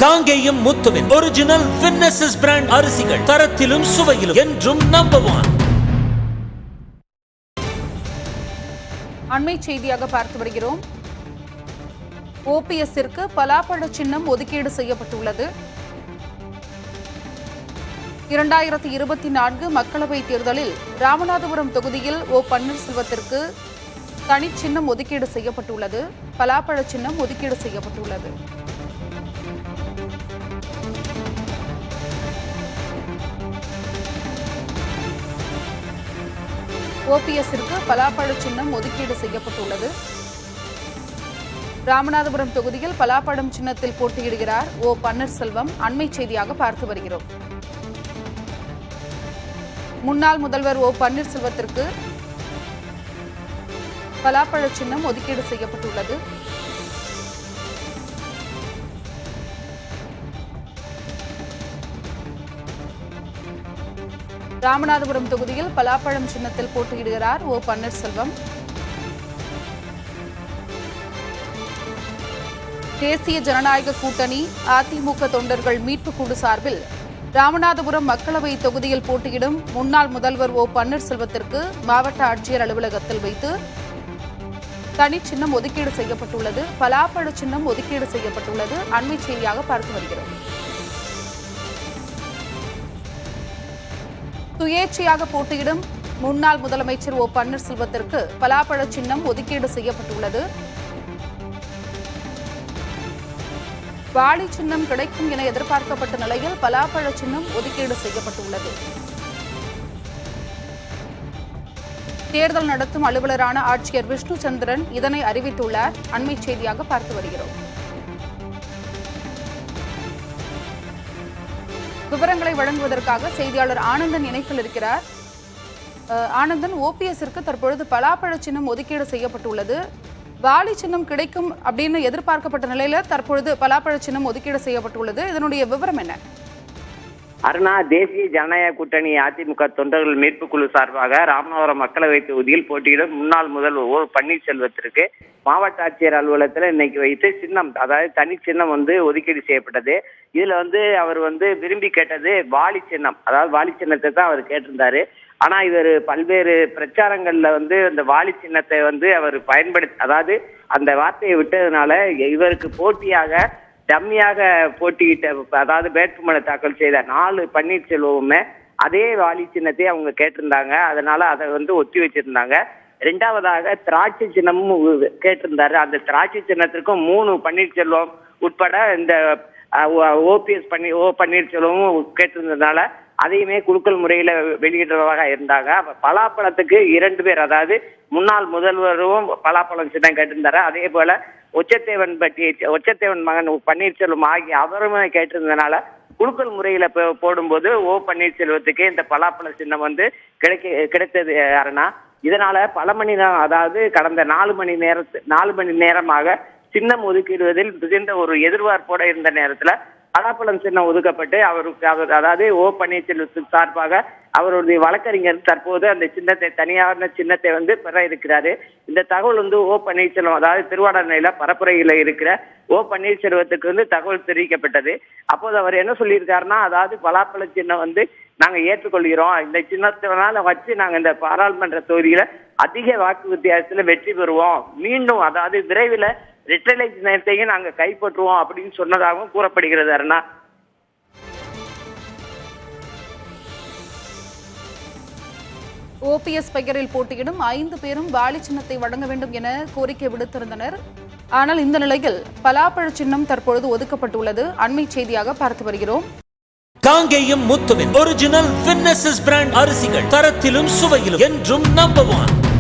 காங்கேயம் முத்துவின் original winners brand அரிசிகள் தரத்திலும் சுவையிலும் என்றும் நம்பர் 1. அண்மை செய்தியாக பார்த்து வருகிறோம். ஓபிஎஸ்ஸிற்கு பலாப்பழ சின்னம் ஒதுக்கீடு செய்யப்பட்டுள்ளது. 2024 மக்களவைத் தேர்தலில் ராமநாதபுரம் தொகுதியில் பன்னீர்செல்வத்திற்கு தனி சின்னம் ஒதுக்கீடு செய்யப்பட்டுள்ளது. பலாப்பழ சின்னம் ஒதுக்கீடு செய்யப்பட்டுள்ளது. ஓபிஎஸ்ஸிற்கு பலாப்பழ சின்னம் ஒதுக்கீடு செய்யப்பட்டுள்ளது. ராமநாதபுரம் தொகுதியில் பலாப்பழம் சின்னத்தில் போட்டியிடுகிறார் பன்னீர்செல்வம். அண்மை செய்தியாக பார்த்து வருகிறோம். முன்னாள் முதல்வர் பன்னீர்செல்வத்திற்கு பலாப்பழ சின்னம் ஒதுக்கீடு செய்யப்பட்டுள்ளது. ராமநாதபுரம் தொகுதியில் பலாப்பழம் சின்னத்தில் போட்டியிடுகிறார் பன்னீர்செல்வம். தேசிய ஜனநாயக கூட்டணி அதிமுக தொண்டர்கள் மீட்பு குழு சார்பில் ராமநாதபுரம் மக்களவை தொகுதியில் போட்டியிடும் முன்னாள் முதல்வர் பன்னீர்செல்வத்திற்கு மாவட்ட ஆட்சியர் அலுவலகத்தில் வைத்து தனி சின்னம் ஒதுக்கீடு செய்யப்பட்டுள்ளது. பலாப்பழ சின்னம் ஒதுக்கீடு செய்யப்பட்டுள்ளது. அண்மை செய்தியாக பார்த்து வருகிறது. சுயேட்சையாக போட்டியிடும் முன்னாள் முதலமைச்சர் பன்னீர்செல்வத்திற்கு பலாப்பழ சின்னம் ஒதுக்கீடு செய்யப்பட்டுள்ளது. வாளி சின்னம் கிடைக்கும் என எதிர்பார்க்கப்பட்ட நிலையில் பலாப்பழ சின்னம் ஒதுக்கீடு செய்யப்பட்டுள்ளது. தேர்தல் நடத்தும் அலுவலரான ஆட்சியர் விஷ்ணு சந்திரன் இதனை அறிவித்துள்ளார். அண்மை செய்தியாக பார்த்து வருகிறோம். விவரங்களை வழங்குவதற்காக செய்தியாளர் ஆனந்தன் இணைப்பில் இருக்கிறார். ஆனந்தன், ஓபிஎஸ்ஸிற்கு தற்பொழுது பலாப்பழ சின்னம் ஒதுக்கீடு செய்யப்பட்டுள்ளது. வாளி சின்னம் கிடைக்கும் அப்படின்னு எதிர்பார்க்கப்பட்ட நிலையில தற்பொழுது பலாப்பழ சின்னம் ஒதுக்கீடு செய்யப்பட்டுள்ளது. இதனுடைய விவரம் என்ன? அருணா, தேசிய ஜனநாயக கூட்டணி அதிமுக தொண்டர்கள் மீட்பு குழு சார்பாக ராமநாதபுரம் மக்களவை தொகுதியில் போட்டியிடும் முன்னாள் முதல்வர் பன்னீர்செல்வத்திற்கு மாவட்ட ஆட்சியர் அலுவலகத்தில் இன்னைக்கு வைத்து சின்னம், அதாவது தனி சின்னம் ஒதுக்கீடு செய்யப்பட்டது. இதுல அவர் விரும்பி கேட்டது வாளி சின்னம், அதாவது வாளி சின்னத்தை தான் அவர் கேட்டிருந்தாரு. ஆனா இவர் பல்வேறு பிரச்சாரங்கள்ல அந்த வாளி சின்னத்தை அவர் பயன்படுத்தி, அதாவது அந்த வார்த்தையை விட்டதுனால இவருக்கு போட்டியாக டம்மியாக போட்டியிட்ட, அதாவது வேட்புமனு தாக்கல் செய்த 4 பன்னீர்செல்வமுமே அதே வாளி சின்னத்தை அவங்க கேட்டிருந்தாங்க. அதனால அதை ஒத்தி வச்சிருந்தாங்க. 2வதாக திராட்சை சின்னமும் கேட்டிருந்தாரு. அந்த திராட்சை சின்னத்திற்கும் 3 பன்னீர்செல்வம் உட்பட இந்த ஓபிஎஸ் பன்னீர்செல்வமும் கேட்டிருந்ததுனால அதையுமே குலுக்கல் முறையில வெளியிடுறதாக இருந்தாங்க. பலாப்பழத்துக்கு 2 பேர், அதாவது முன்னாள் முதல்வரும் பலாப்பழம் சின்னம் கேட்டிருந்தாரு. அதே போல ஒச்சத்தேவன் மகன் பன்னீர்செல்வம் ஆகிய அவருமே கேட்டிருந்ததுனால குலுக்கல் முறையில போடும்போது பன்னீர்செல்வத்துக்கு இந்த பலாப்பழ சின்னம் கிடைத்தது. அரணா, இதனால பல மணி நேரம், அதாவது கடந்த 4 மணி நேரமாக சின்னம் ஒதுக்கிடுவதில் மிகுந்த ஒரு எதிர்பார்ப்போட இருந்த நேரத்துல பலாப்பழம் சின்னம் ஒதுக்கப்பட்டு அவர் அதாவது பன்னீர்செல்வத்துக்கு சார்பாக அவருடைய வழக்கறிஞர் தற்போது அந்த சின்னத்தை, தனியான சின்னத்தை பெற இருக்கிறாரு. இந்த தகவல் பன்னீர்செல்வம், அதாவது திருவாடனையில பரப்புரையில இருக்கிற பன்னீர்செல்வத்துக்கு தகவல் தெரிவிக்கப்பட்டது. அப்போது அவர் என்ன சொல்லியிருக்காருன்னா, அதாவது பலாப்பழ சின்னம் நாங்க ஏற்றுக்கொள்கிறோம், இந்த சின்னத்தினால வச்சு நாங்க இந்த பாராளுமன்ற தொகுதியில அதிக வாக்கு வித்தியாசத்துல வெற்றி பெறுவோம், மீண்டும் அதாவது விரைவில் ரெட்டலை சின்னத்தையும் நாங்க கைப்பற்றுவோம் அப்படின்னு சொன்னதாகவும் கூறப்படுகிறது. அருணா, ஓபிஎஸ் பெயரில் போட்டியிடும் 5 பேரும் வாளி சின்னத்தை வழங்க வேண்டும் என கோரிக்கை விடுத்திருந்தனர். ஆனால் இந்த நிலையில் பலாப்பழ சின்னம் தற்பொழுது ஒதுக்கப்பட்டுள்ளது. அண்மை செய்தியாக பார்த்து வருகிறோம். காங்கேயம் முத்துவின் ஒரிஜினல் வின்னசஸ் பிராண்ட் அரிசிகள் தரத்திலும் சுவையிலும் என்றும் நம்பர் 1.